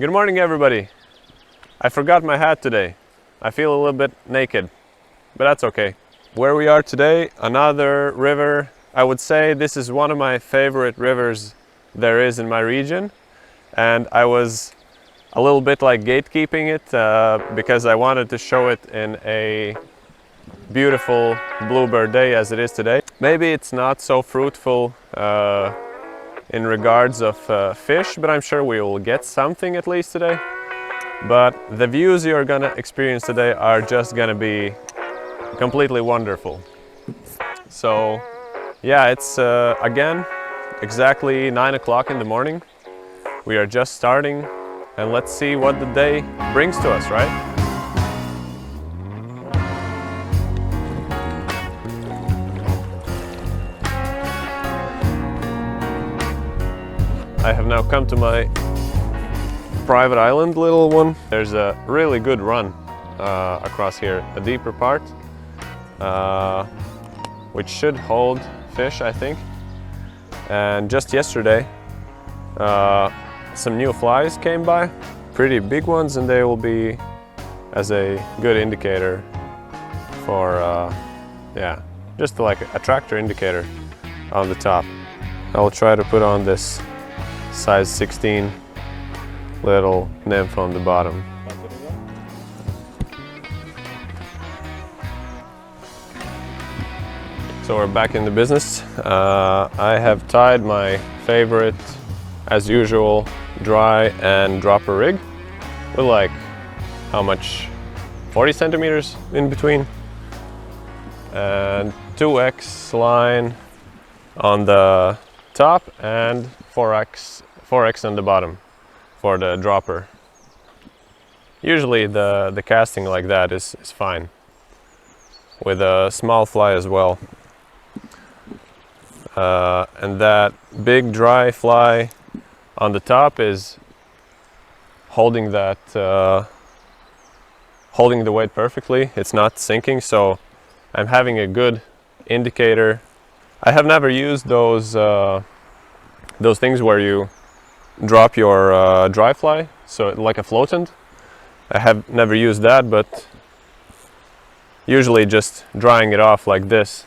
Good morning, everybody. I forgot my hat today. I feel a little bit naked, but that's okay. Where we are today, another river. I would say this is one of my favorite rivers there is in my region, and I was a little bit like gatekeeping it because I wanted to show it in a beautiful bluebird day as it is today. Maybe it's not so fruitful in regards of fish, but I'm sure we will get something at least today. But the views you're gonna experience today are just gonna be completely wonderful. So yeah, it's again exactly 9 o'clock in the morning. We are just starting, and let's see what the day brings to us, right? I have now come to my private island, little one. There's a really good run across here, a deeper part, which should hold fish, I think. And just yesterday, some new flies came by, pretty big ones, and they will be as a good indicator for, yeah, just like a tractor indicator on the top. I'll try to put on this size 16 little nymph on the bottom. So we're back in the business. I have tied my favorite, as usual, dry and dropper rig with like, how much? 40 centimeters in between, and 2x line on the top and 4x on the bottom for the dropper. Usually the casting like that is fine, with a small fly as well. And that big dry fly on the top is holding that holding the weight perfectly. It's not sinking, so I'm having a good indicator. I have never used those things where you drop your dry fly, so like a floatant. I have never used that, but usually just drying it off like this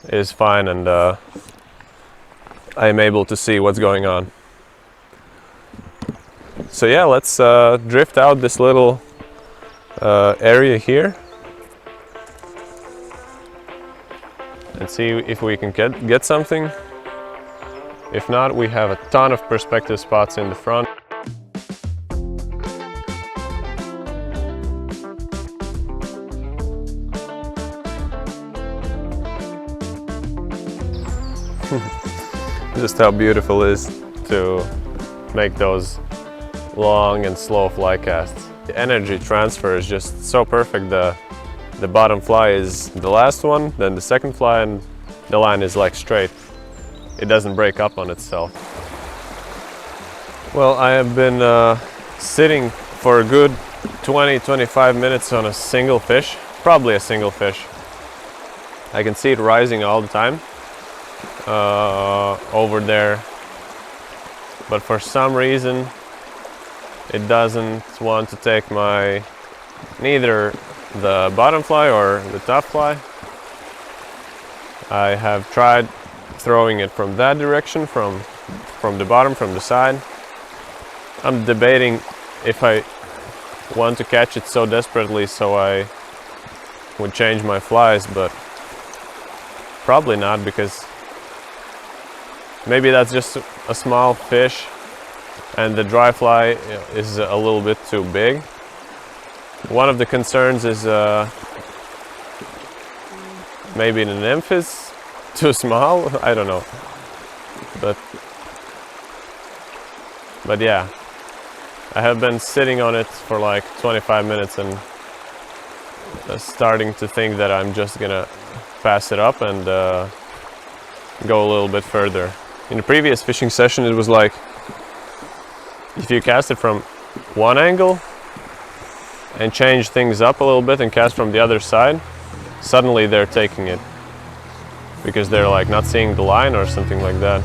is fine, and I am able to see what's going on. So yeah, let's drift out this little area here and see if we can get something. If not, we have a ton of perspective spots in the front. Just how beautiful it is to make those long and slow fly casts. The energy transfer is just so perfect. The bottom fly is the last one, then the second fly, and the line is like straight. It doesn't break up on itself. Well, I have been sitting for a good 20-25 minutes on a single fish, probably a single fish. I can see it rising all the time over there, but for some reason it doesn't want to take neither the bottom fly or the top fly. I have tried throwing it from that direction, from the bottom, from the side. I'm debating if I want to catch it so desperately so I would change my flies, but probably not, because maybe that's just a small fish and the dry fly is a little bit too big. One of the concerns is maybe the nymph is too small. I don't know, but yeah, I have been sitting on it for like 25 minutes and starting to think that I'm just gonna pass it up and go a little bit further. In the previous fishing session, it was like if you cast it from one angle and change things up a little bit and cast from the other side, suddenly they're taking it because they're like not seeing the line or something like that.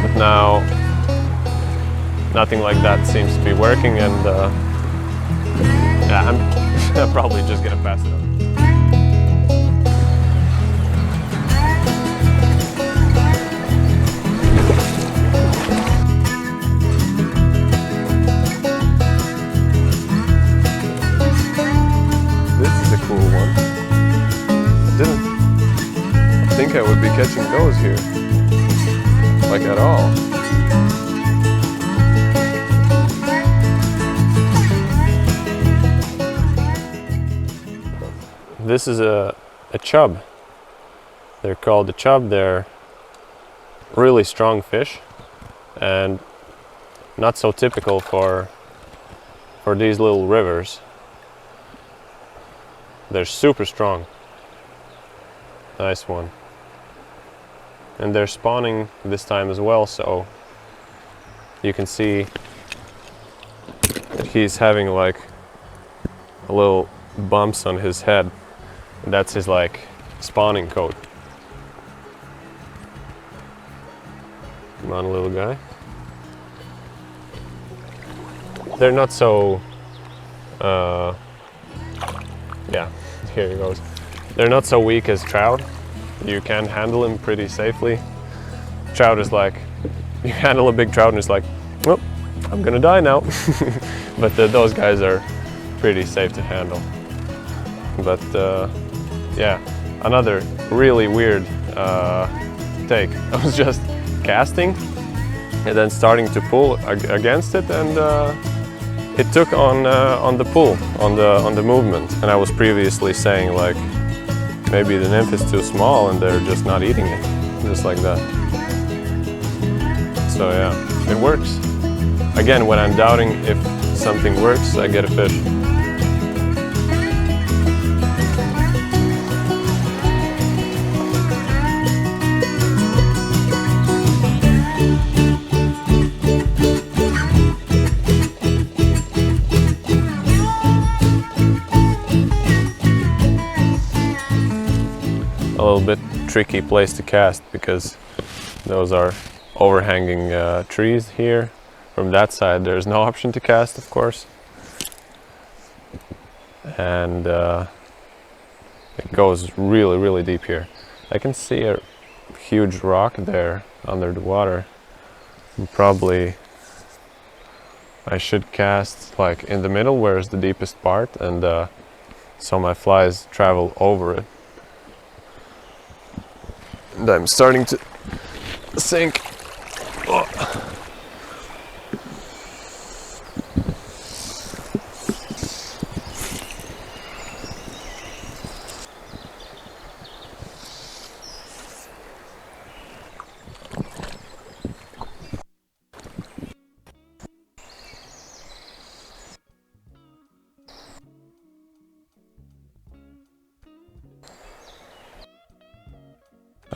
But now nothing like that seems to be working, and yeah, I'm probably just gonna pass it on. This is a cool one. I think I would be catching those here, like at all. This is a chub. They're called a chub. They're really strong fish and not so typical for these little rivers. They're super strong. Nice one. And they're spawning this time as well, so you can see that he's having like a little bumps on his head. And that's his like spawning coat. Come on, little guy. They're not so yeah, here he goes. They're not so weak as trout. You can handle him pretty safely. Trout is like, you handle a big trout and it's like, well, I'm gonna die now. But those guys are pretty safe to handle. But yeah, another really weird take. I was just casting and then starting to pull against it, and it took on the pull, on the movement. And I was previously saying like maybe the nymph is too small and they're just not eating it, just like that. So yeah, it works. Again, when I'm doubting if something works, I get a fish. A little bit tricky place to cast because those are overhanging trees here. From that side there's no option to cast, of course, and it goes really deep here. I can see a huge rock there under the water, and probably I should cast like in the middle where is the deepest part, and so my flies travel over it. And I'm starting to sink. Oh.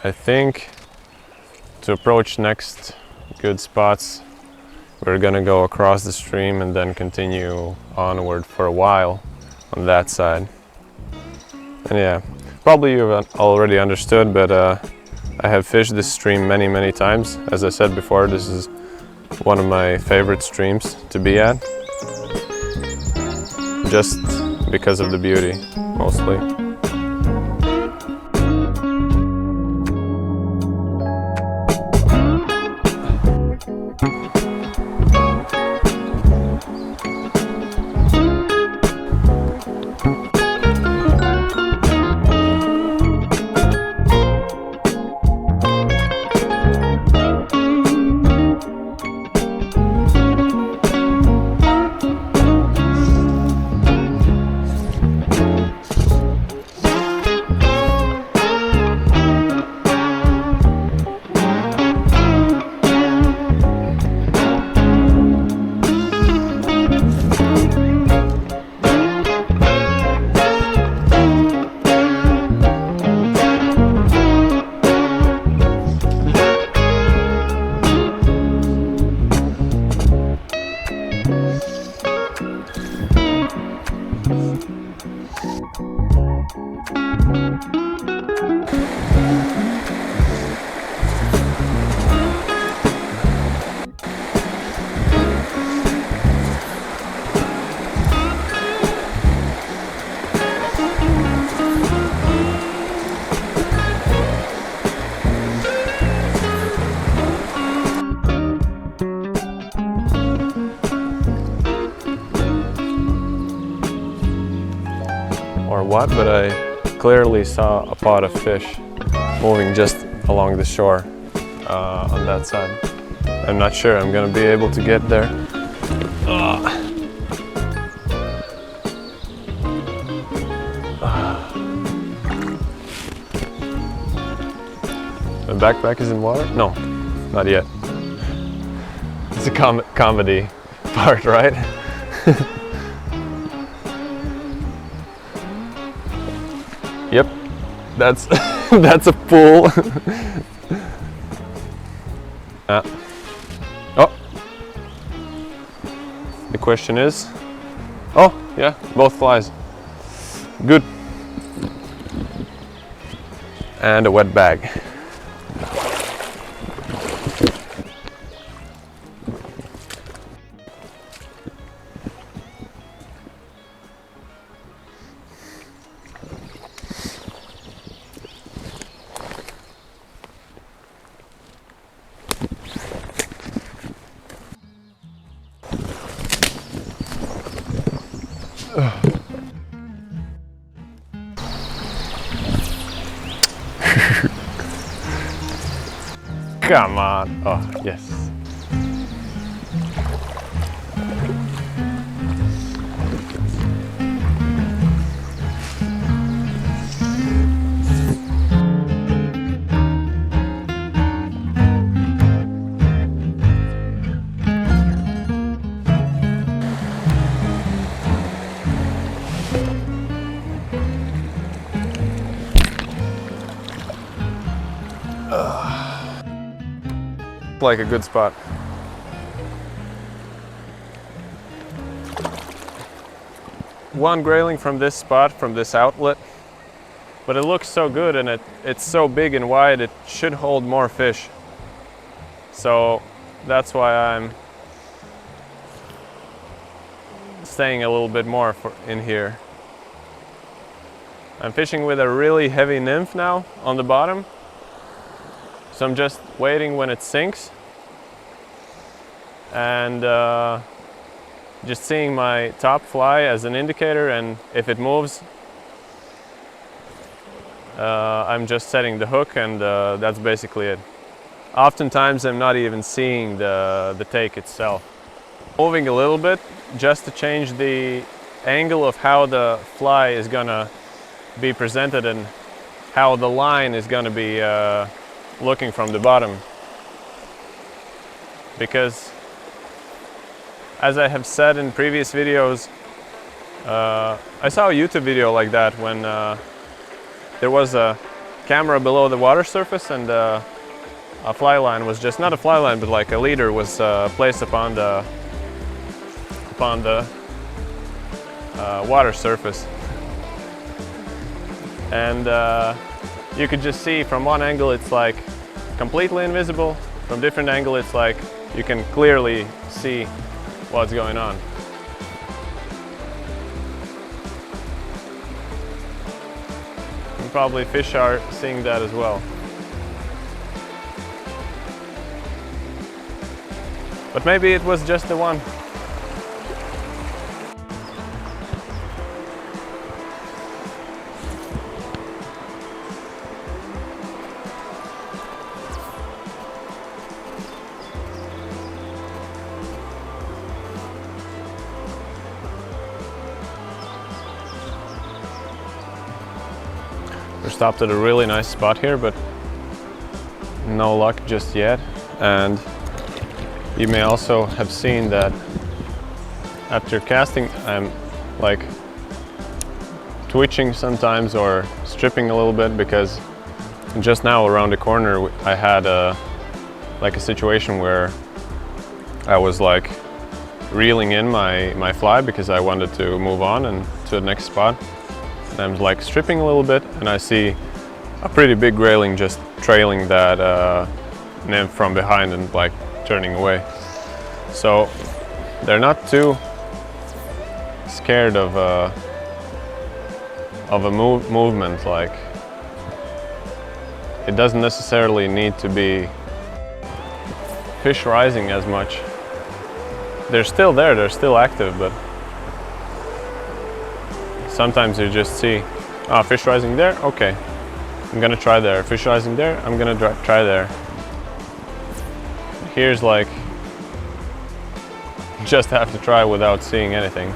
I think to approach next good spots, we're gonna go across the stream and then continue onward for a while on that side. And yeah, probably you've already understood, but I have fished this stream many times. As I said before, this is one of my favorite streams to be at, just because of the beauty, mostly. what, but I clearly saw a pod of fish moving just along the shore on that side. I'm not sure I'm gonna be able to get there. The backpack is in water? No, not yet. It's a comedy part, right? Yep, that's that's a pool. Oh, the question is, oh yeah, both flies. Good. And a wet bag. Come on. Oh, yes. Like a good spot. One grayling from this spot, from this outlet, but it looks so good and it's so big and wide, it should hold more fish. So that's why I'm staying a little bit more in here. I'm fishing with a really heavy nymph now on the bottom. So I'm just waiting when it sinks and just seeing my top fly as an indicator, and if it moves I'm just setting the hook, and that's basically it. Oftentimes I'm not even seeing the take itself. Moving a little bit just to change the angle of how the fly is gonna be presented and how the line is gonna be looking from the bottom, because as I have said in previous videos, I saw a YouTube video like that when there was a camera below the water surface and a fly line was just, not a fly line, but like a leader was placed upon the water surface, and you could just see from one angle it's like completely invisible, from different angle it's like you can clearly see what's going on. And probably fish are seeing that as well. But maybe it was just the one. We're stopped at a really nice spot here, but no luck just yet. And you may also have seen that after casting I'm like twitching sometimes or stripping a little bit, because just now around the corner I had like a situation where I was like reeling in my fly because I wanted to move on and to the next spot. And I'm like stripping a little bit and I see a pretty big grayling just trailing that nymph from behind and like turning away. So they're not too scared of a movement. Like, it doesn't necessarily need to be fish rising as much. They're still there, they're still active, but sometimes you just see Ah, fish rising there? Okay. I'm gonna try there. Fish rising there? I'm gonna try there. Here's like, just have to try without seeing anything.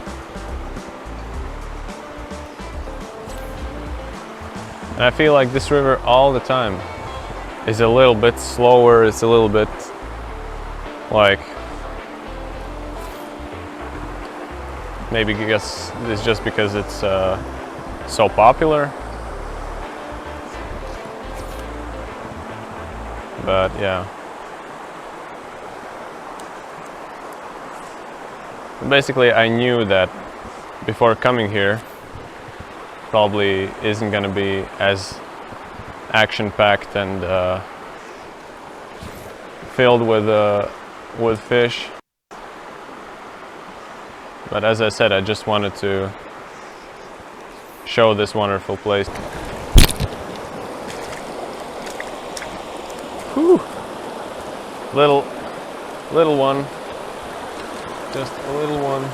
And I feel like this river all the time is a little bit slower, it's a little bit like, maybe because it's just because it's so popular. But yeah. Basically, I knew that before coming here, probably isn't gonna be as action-packed and filled with fish. But as I said, I just wanted to show this wonderful place. Whew. Little one, just a little one.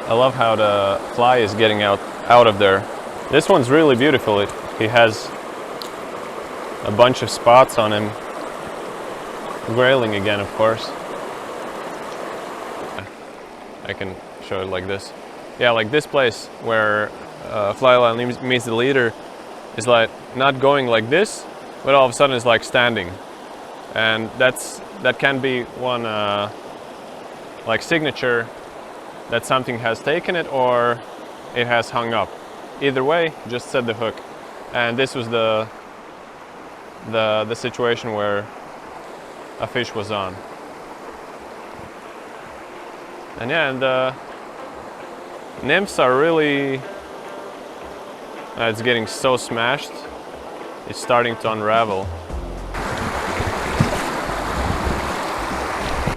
I love how the fly is getting out of there. This one's really beautiful. He has a bunch of spots on him. Grayling again, of course. I can show it like this. Yeah, like this place where fly line meets the leader is like not going like this, but all of a sudden it's like standing. And that can be one like signature that something has taken it or it has hung up. Either way, just set the hook. And this was the situation where a fish was on. And yeah, and the nymphs are really, it's getting so smashed, it's starting to unravel.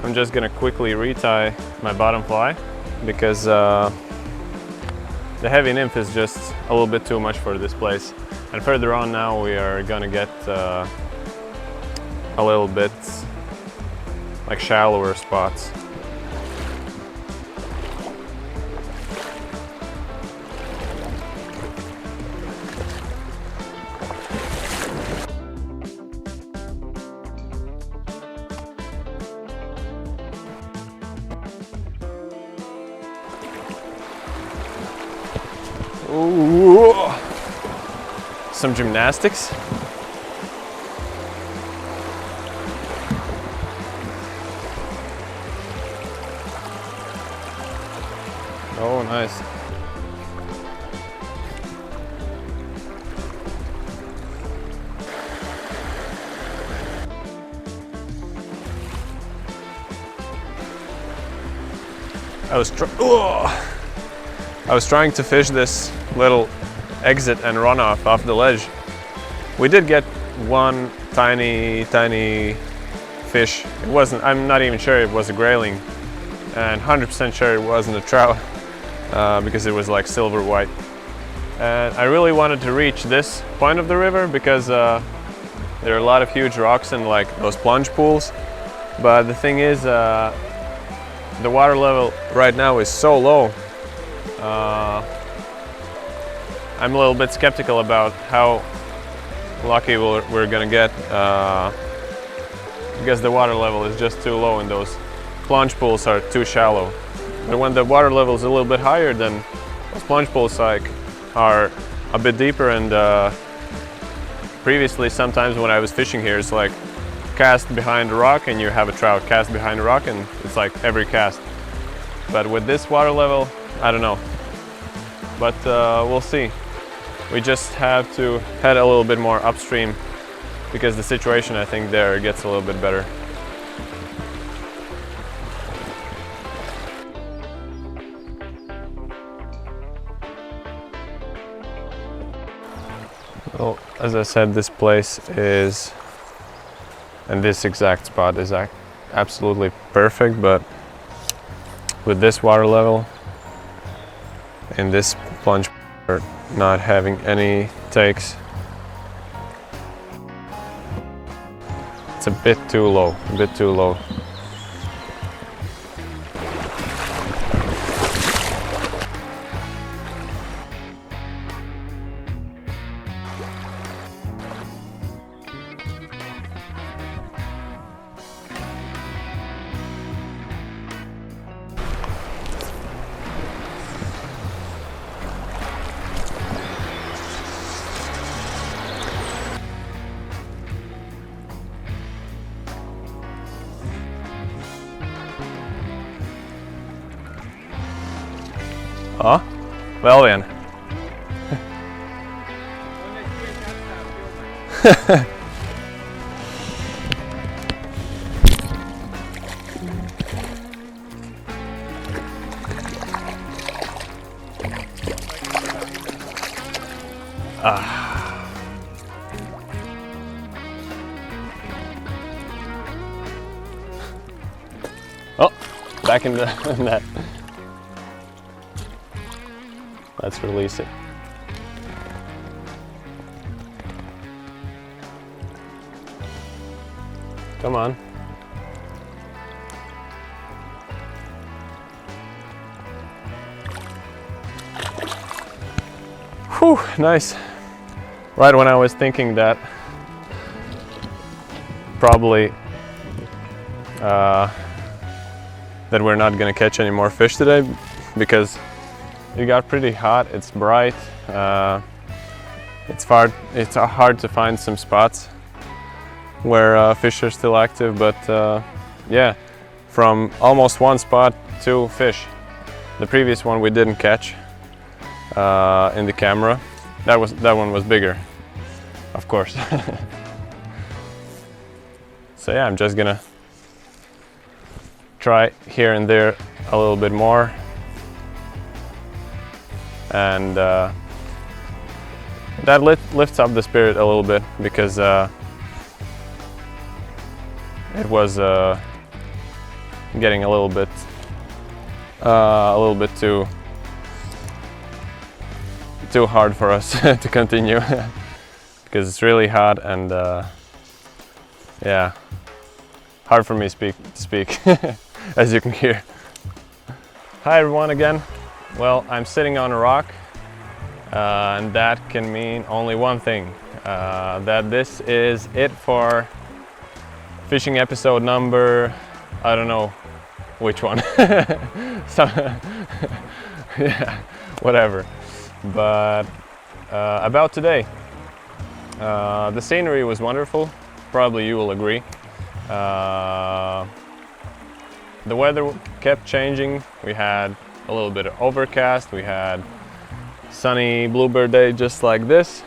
I'm just gonna quickly retie my bottom fly because the heavy nymph is just a little bit too much for this place. And further on now we are gonna get a little bit like shallower spots. Ooh. Some gymnastics. Oh, nice. I was trying to fish this little exit and runoff off the ledge. We did get one tiny fish. It wasn't, I'm not even sure it was a grayling, and 100% sure it wasn't a trout because it was like silver white. And I really wanted to reach this point of the river because there are a lot of huge rocks and like those plunge pools. But the thing is, the water level right now is so low. I'm a little bit skeptical about how lucky we're gonna get because the water level is just too low and those plunge pools are too shallow. But when the water level is a little bit higher, then those plunge pools like are a bit deeper. And previously, sometimes when I was fishing here, it's like cast behind a rock and you have a trout, cast behind a rock, and it's like every cast. But with this water level, I don't know. But we'll see. We just have to head a little bit more upstream because the situation, I think, there gets a little bit better. Well, as I said, this place is, and this exact spot is absolutely perfect, but with this water level and this plunge not having any takes, it's a bit too low, a bit too low. Ja, väl igen. Oh, back in the net. Let's release it. Come on. Whew, nice. Right when I was thinking that probably that we're not gonna catch any more fish today because it got pretty hot, it's bright, it's hard to find some spots where fish are still active, but yeah, from almost one spot, 2 fish. The previous one we didn't catch in the camera. That one was bigger, of course. So yeah, I'm just gonna try here and there a little bit more, and that lifts up the spirit a little bit because it was getting a little bit too hard for us to continue because it's really hot and yeah, hard for me to speak as you can hear. Hi everyone again. Well, I'm sitting on a rock and that can mean only one thing, that this is it for fishing episode number, I don't know which one. So, yeah, whatever. But about today, the scenery was wonderful, probably you will agree. The weather kept changing. We had a little bit of overcast, we had sunny bluebird day just like this,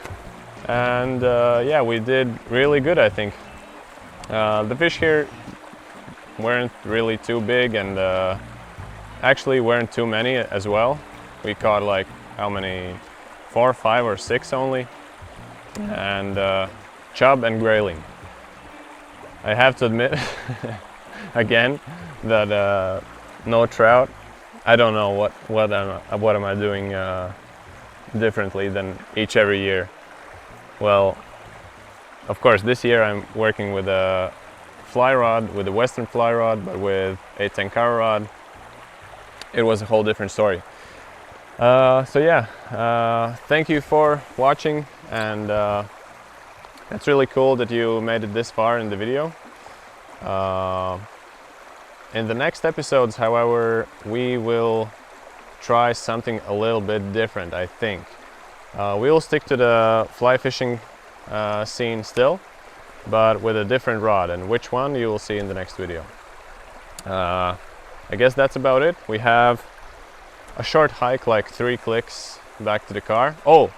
and yeah, we did really good, I think. The fish here weren't really too big and actually weren't too many as well. We caught like how many? 4, 5 or 6 only, and chub and grayling. I have to admit again that no trout. I don't know what am I doing differently than every year. Well, of course this year I'm working with a fly rod, with a western fly rod, but with a tenkara rod. It was a whole different story. So yeah, thank you for watching, and it's really cool that you made it this far in the video. In the next episodes, however, we will try something a little bit different, I think. We will stick to the fly fishing scene still, but with a different rod, and which one you will see in the next video. I guess that's about it. We have a short hike, like 3 clicks back to the car. Oh,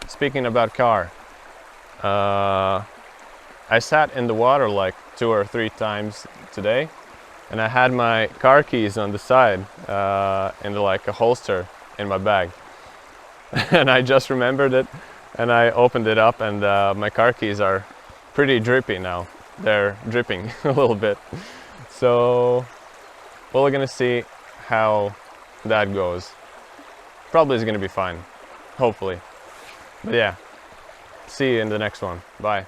speaking about car, I sat in the water like 2 or 3 times today, and I had my car keys on the side in like a holster in my bag. And I just remembered it, and I opened it up, and my car keys are pretty drippy now. They're dripping a little bit. So we're gonna see how that goes. Probably is gonna be fine, hopefully. But yeah, see you in the next one. Bye.